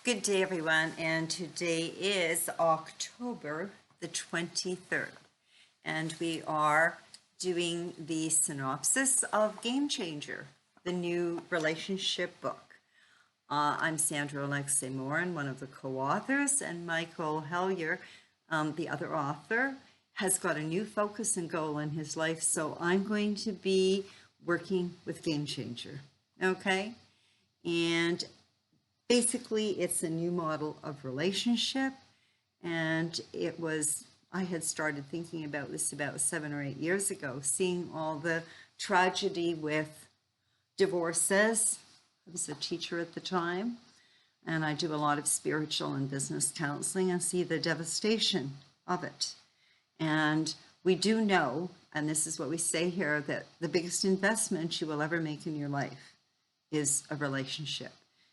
Good day, everyone, and today is October the 23rd, and we are doing the synopsis of Game Changer, the new relationship book. I'm Sandra Alexei Morin, one of the co-authors, and Michael Hellyer, the other author, has got a new focus and goal in his life, so I'm going to be working with Game Changer, okay? And basically, it's a new model of relationship, and I had started thinking about this about 7 or 8 years ago, seeing all the tragedy with divorces. I was a teacher at the time, and I do a lot of spiritual and business counseling and see the devastation of it. And we do know, and this is what we say here, that the biggest investment you will ever make in your life is a relationship.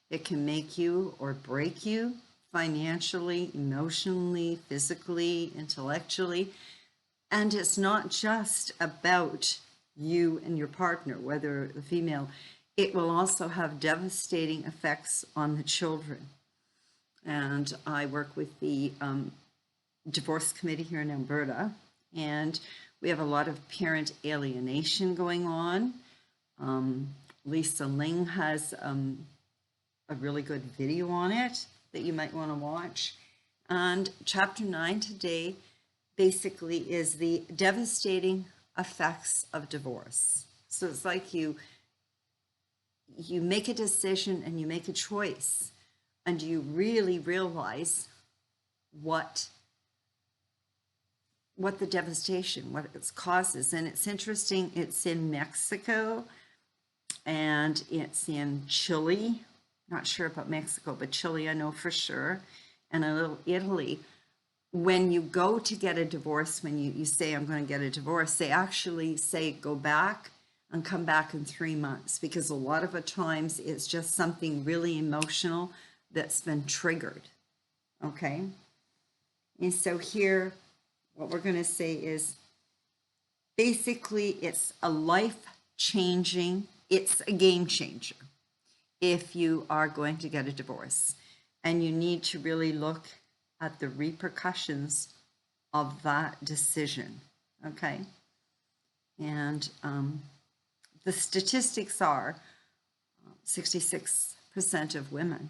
It can make you or break you financially, emotionally, physically, intellectually. And it's not just about you and your partner, whether the female. It will also have devastating effects on the children. And I work with the divorce committee here in Alberta, and we have a lot of parent alienation going on. Lisa Ling has a really good video on it that you might want to watch. And chapter 9 today basically is the devastating effects of divorce. So it's like you make a decision and you make a choice, and you really realize what the devastation, what it causes. And it's interesting, it's in Mexico and it's in Chile. Not sure about Mexico, but Chile I know for sure, and a little Italy. When you go to get a divorce, when you say, I'm going to get a divorce, they actually say, go back and come back in 3 months, because a lot of the times it's just something really emotional that's been triggered, okay? And so here, what we're going to say is, basically, it's a life-changing, it's a game changer if you are going to get a divorce, and you need to really look at the repercussions of that decision, okay? And the statistics are 66% of women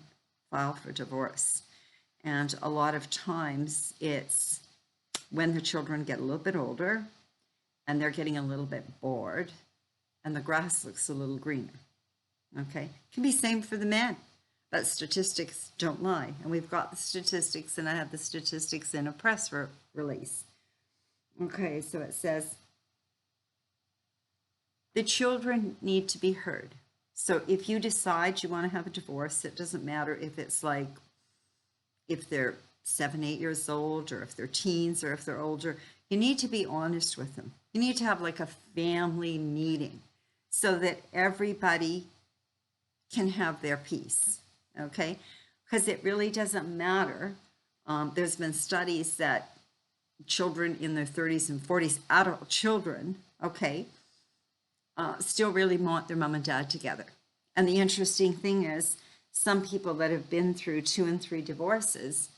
file for divorce, and a lot of times it's when the children get a little bit older and they're getting a little bit bored and the grass looks a little greener. Okay, it can be same for the men, but statistics don't lie. And we've got the statistics, and I have the statistics in a press release. Okay, so it says, the children need to be heard. So if you decide you want to have a divorce, it doesn't matter if it's like, if they're 7, 8 years old, or if they're teens, or if they're older, you need to be honest with them. You need to have like a family meeting so that everybody can have their piece, okay? Because it really doesn't matter. There's been studies that children in their 30s and 40s, adult children, okay, still really want their mom and dad together. And the interesting thing is, some people that have been through 2 and 3 divorces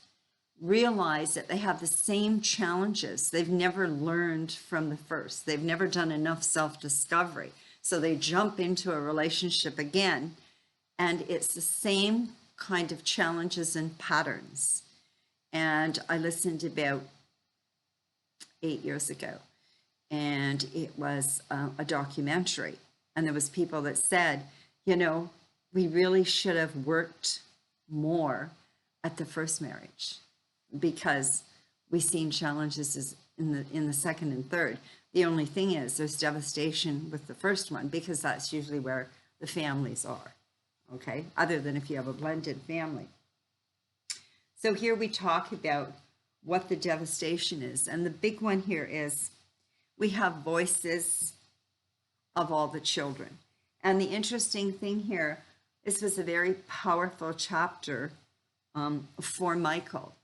realize that they have the same challenges. They've never learned from the first. They've never done enough self-discovery. So they jump into a relationship again, and it's the same kind of challenges and patterns. And I listened about 8 years ago, and it was a documentary. And there was people that said, you know, we really should have worked more at the first marriage, because we've seen challenges in the second and third. The only thing is, there's devastation with the first one, because that's usually where the families are. Okay, other than if you have a blended family. So here we talk about what the devastation is. And the big one here is, we have voices of all the children. And the interesting thing here, this was a very powerful chapter for Michael,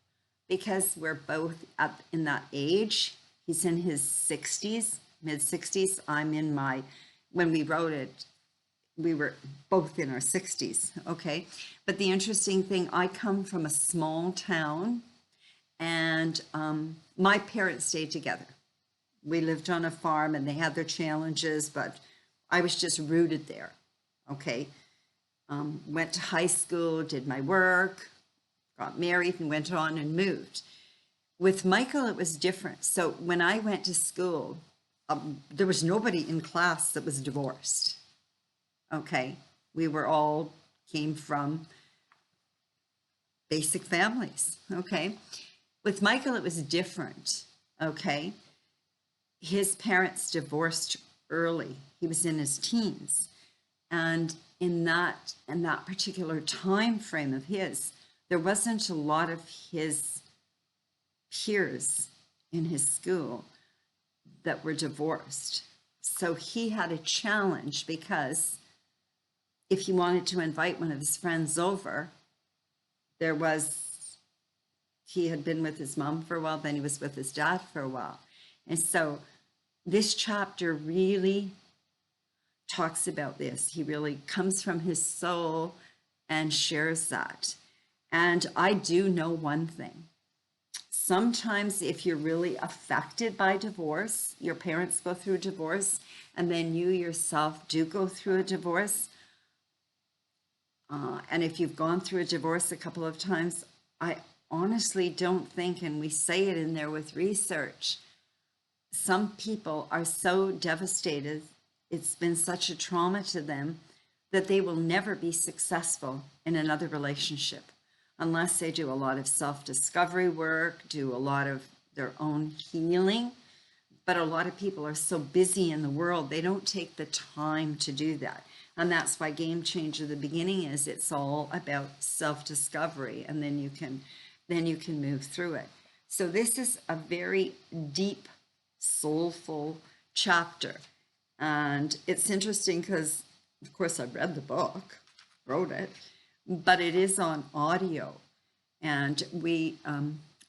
because we're both up in that age. He's in his 60s, mid 60s. I'm in my, when we wrote it, we were both in our 60s, okay? But the interesting thing, I come from a small town, and my parents stayed together. We lived on a farm, and they had their challenges, but I was just rooted there, okay? Went to high school, did my work, got married, and went on and moved. With Michael, it was different. So when I went to school, there was nobody in class that was divorced. Okay, we were all came from basic families. Okay, with Michael, it was different. Okay, his parents divorced early. He was in his teens, and in that particular time frame of his, there wasn't a lot of his peers in his school that were divorced. So he had a challenge, because if he wanted to invite one of his friends over, he had been with his mom for a while, then he was with his dad for a while. And so this chapter really talks about this. He really comes from his soul and shares that. And I do know one thing. Sometimes if you're really affected by divorce, your parents go through a divorce, and then you yourself do go through a divorce, and if you've gone through a divorce a couple of times, I honestly don't think, and we say it in there with research, some people are so devastated, it's been such a trauma to them, that they will never be successful in another relationship unless they do a lot of self-discovery work, do a lot of their own healing. But a lot of people are so busy in the world, they don't take the time to do that. And that's why Game Changer, the beginning is, it's all about self-discovery, and then you can move through it. So this is a very deep, soulful chapter. And it's interesting because, of course, I read the book, wrote it, but it is on audio. And we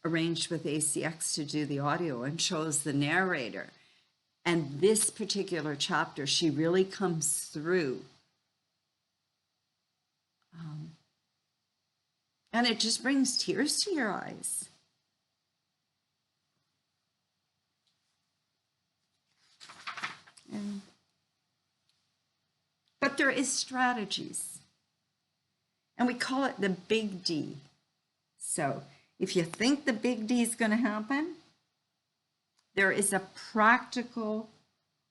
arranged with ACX to do the audio and chose the narrator. And this particular chapter, she really comes through. And it just brings tears to your eyes. But there is strategies. And we call it the big D. So if you think the big D is going to happen, there is a practical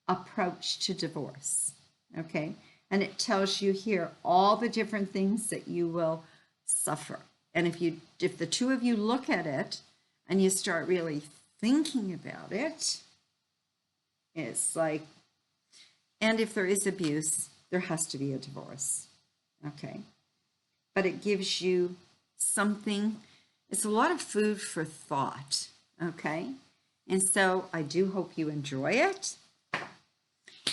approach to divorce. Okay? And it tells you here all the different things that you will suffer. And if the two of you look at it and you start really thinking about it, it's like, and if there is abuse, there has to be a divorce. Okay? But it gives you something, it's a lot of food for thought. Okay? And so I do hope you enjoy it.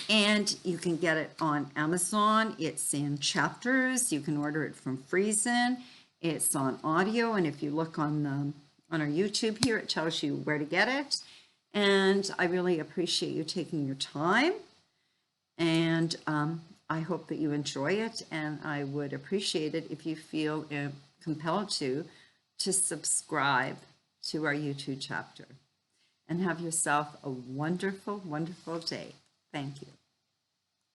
And you can get it on Amazon. It's in chapters. You can order it from Friesen. It's on audio. And if you look on our YouTube here, it tells you where to get it. And I really appreciate you taking your time. And I hope that you enjoy it. And I would appreciate it if you feel compelled to subscribe to our YouTube chapter. And have yourself a wonderful, wonderful day. Thank you.